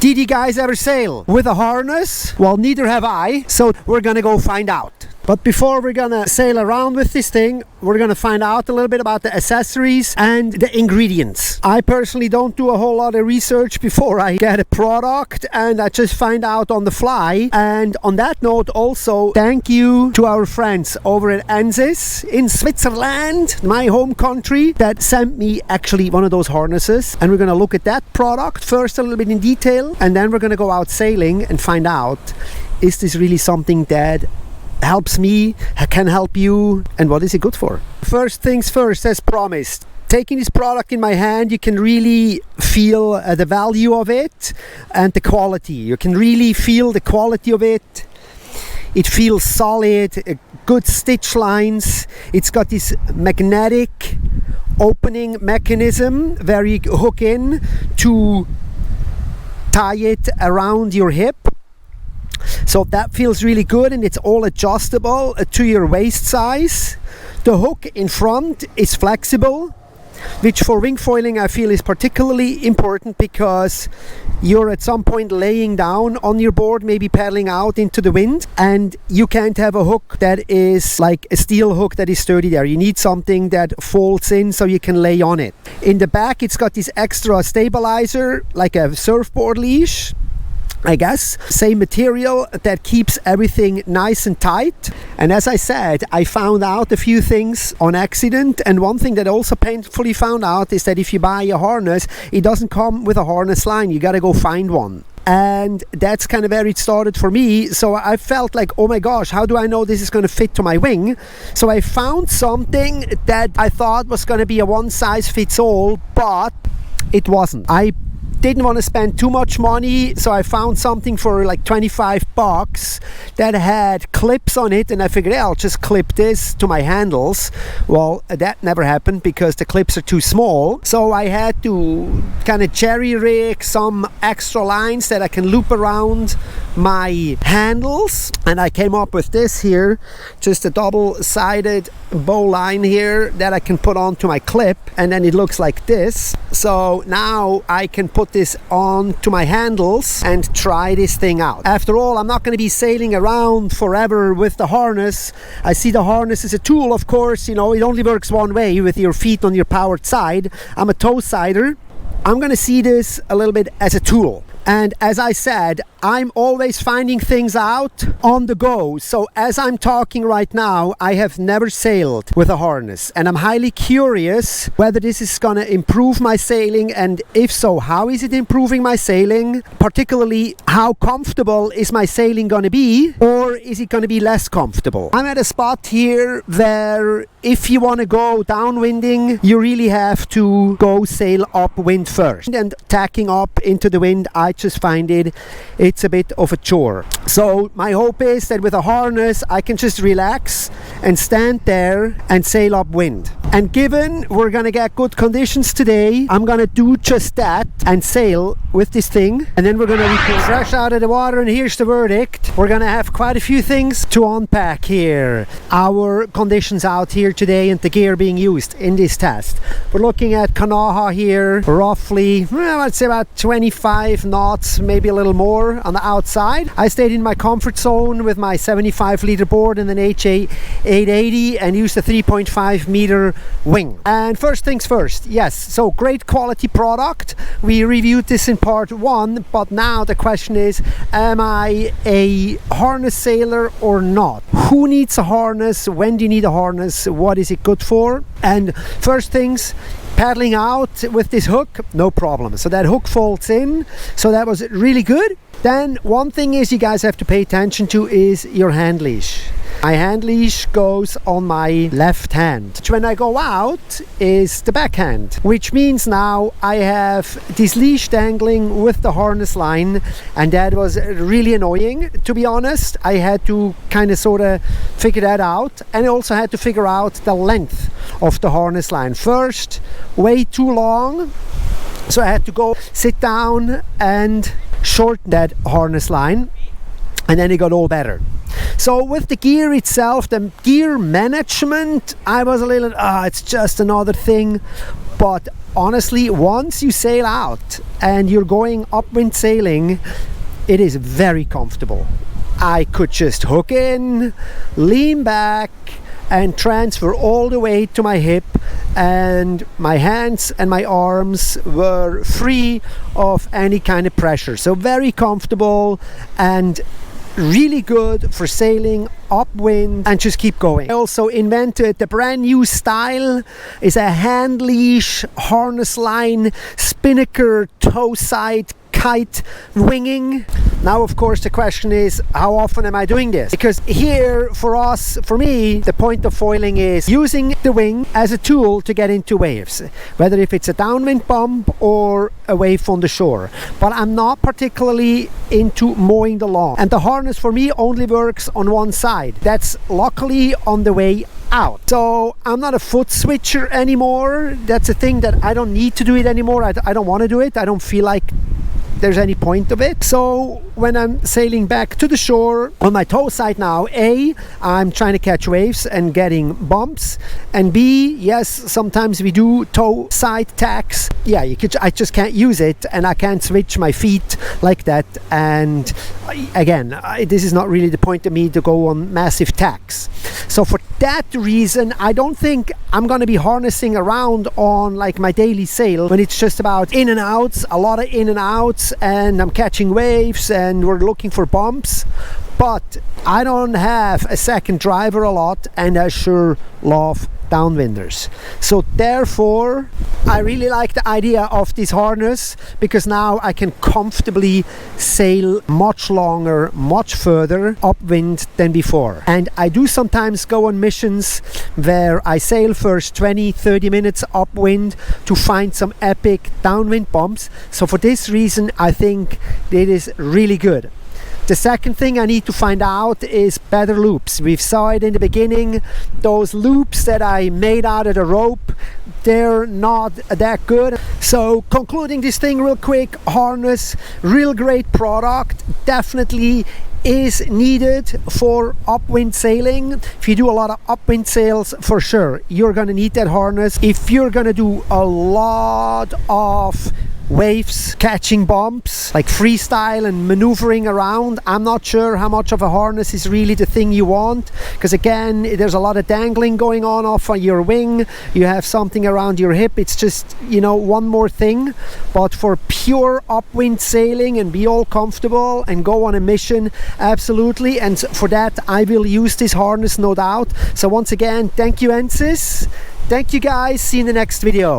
Did you guys ever sail with a harness? Well, neither have I, so we're gonna go find out. But before we're gonna sail around with this thing, we're gonna find out a little bit about the accessories and the ingredients. I personally don't do a whole lot of research before I get a product, and I just find out on the fly. And on that note, also thank you to our friends over at ENSIS in Switzerland, my home country, that sent me actually one of those harnesses. And we're gonna look at that product first a little bit in detail, and then we're gonna go out sailing and find out, is this really something that helps me, can help you, and what is it good for? First things first, as promised, taking this product in my hand, you can really feel the value of it and the quality. You can really feel the quality of it. It feels solid, good stitch lines. It's got this magnetic opening mechanism where you hook in to tie it around your hip. So that feels really good, and it's all adjustable to your waist size. The hook in front is flexible, which for wing foiling I feel is particularly important, because you're at some point laying down on your board, maybe paddling out into the wind, and you can't have a hook that is like a steel hook that is sturdy there. You need something that folds in so you can lay on it. In the back it's got this extra stabilizer, like a surfboard leash, I guess. Same material that keeps everything nice and tight. And as I said, I found out a few things on accident, and one thing that I also painfully found out is that if you buy a harness, it doesn't come with a harness line. You gotta go find one. And that's kind of where it started for me. So I felt like, oh my gosh, how do I know this is going to fit to my wing? So I found something that I thought was going to be a one size fits all, but it wasn't. I didn't want to spend too much money, so I found something for like 25 bucks that had clips on it, and I figured, yeah, I'll just clip this to my handles. Well, that never happened because the clips are too small, so I had to kind of jerry rig some extra lines that I can loop around my handles, and I came up with this here, just a double-sided bow line here that I can put onto my clip, and then it looks like this. So now I can put this on to my handles and try this thing out. After all, I'm not going to be sailing around forever with the harness. I see the harness as a tool, of course. You know, it only works one way, with your feet on your powered side. I'm a toe sider. I'm going to see this a little bit as a tool. And as I said, I'm always finding things out on the go. So as I'm talking right now, I have never sailed with a harness, and I'm highly curious whether this is going to improve my sailing, and if so, how is it improving my sailing? Particularly, how comfortable is my sailing going to be, or is it going to be less comfortable? I'm at a spot here where if you want to go downwinding, you really have to go sail upwind first, and tacking up into the wind, I just find it's a bit of a chore. So my hope is that with a harness I can just relax and stand there and sail upwind. And given we're gonna get good conditions today, I'm gonna do just that and sail with this thing, and then we're gonna be fresh out of the water, and here's the verdict. We're gonna have quite a few things to unpack here. Our conditions out here today and the gear being used in this test. We're looking at Kanaha here, roughly, well, I'd say about 25 knots, maybe a little more on the outside. I stayed in my comfort zone with my 75 liter board and an HA 880 and used a 3.5 meter wing. And first things first, yes, so great quality product. We reviewed this in part 1, but now the question is, am I a harness sailor or not? Who needs a harness? When do you need a harness? What is it good for? And first things, paddling out with this hook, no problem. So that hook folds in, so that was really good. Then one thing is you guys have to pay attention to is your hand leash. My hand leash goes on my left hand. When I go out is the backhand, which means now I have this leash dangling with the harness line, and that was really annoying, to be honest. I had to kind of sort of figure that out, and I also had to figure out the length of the harness line. First, way too long, so I had to go sit down and shorten that harness line, and then it got all better. So with the gear itself, the gear management, I was a little, it's just another thing. But honestly, once you sail out and you're going upwind sailing, it is very comfortable. I could just hook in, lean back, and transfer all the weight to my hip, and my hands and my arms were free of any kind of pressure. So very comfortable and really good for sailing upwind and just keep going. I also invented the brand new style. Is a hand leash, harness line, spinnaker, toe side, kite winging. Now of course the question is, how often am I doing this? Because here for me the point of foiling is using the wing as a tool to get into waves, whether if it's a downwind bump or a wave on the shore. But I'm not particularly into mowing the lawn, and the harness for me only works on one side. That's luckily on the way out. So I'm not a foot switcher anymore. That's a thing that I don't need to do it anymore. I don't want to do it. I don't feel like there's any point of it. So when I'm sailing back to the shore on my toe side now, A, I'm trying to catch waves and getting bumps, and B, yes, sometimes we do toe side tacks. Yeah, I just can't use it, and I can't switch my feet like that. And again, this is not really the point of me to go on massive tacks. So for that reason, I don't think I'm gonna be harnessing around on like my daily sail when it's just about in and outs, a lot of in and outs, and I'm catching waves and we're looking for bumps. But I don't have a second driver a lot, and I sure love downwinders. So therefore I really like the idea of this harness, because now I can comfortably sail much longer, much further upwind than before. And I do sometimes go on missions where I sail first 20-30 minutes upwind to find some epic downwind bumps. So for this reason I think it is really good. The second thing I need to find out is better loops. We saw it in the beginning. Those loops that I made out of the rope, they're not that good. So concluding this thing real quick, harness, real great product, definitely is needed for upwind sailing. If you do a lot of upwind sails, for sure you're gonna need that harness. If you're gonna do a lot of waves, catching bumps, like freestyle and maneuvering around, I'm not sure how much of a harness is really the thing you want, because again, there's a lot of dangling going on off on your wing. You have something around your hip. It's just, you know, one more thing. But for pure upwind sailing and be all comfortable and go on a mission, absolutely. And for that I will use this harness, no doubt. So once again, thank you ENSIS. Thank you guys. See you in the next video.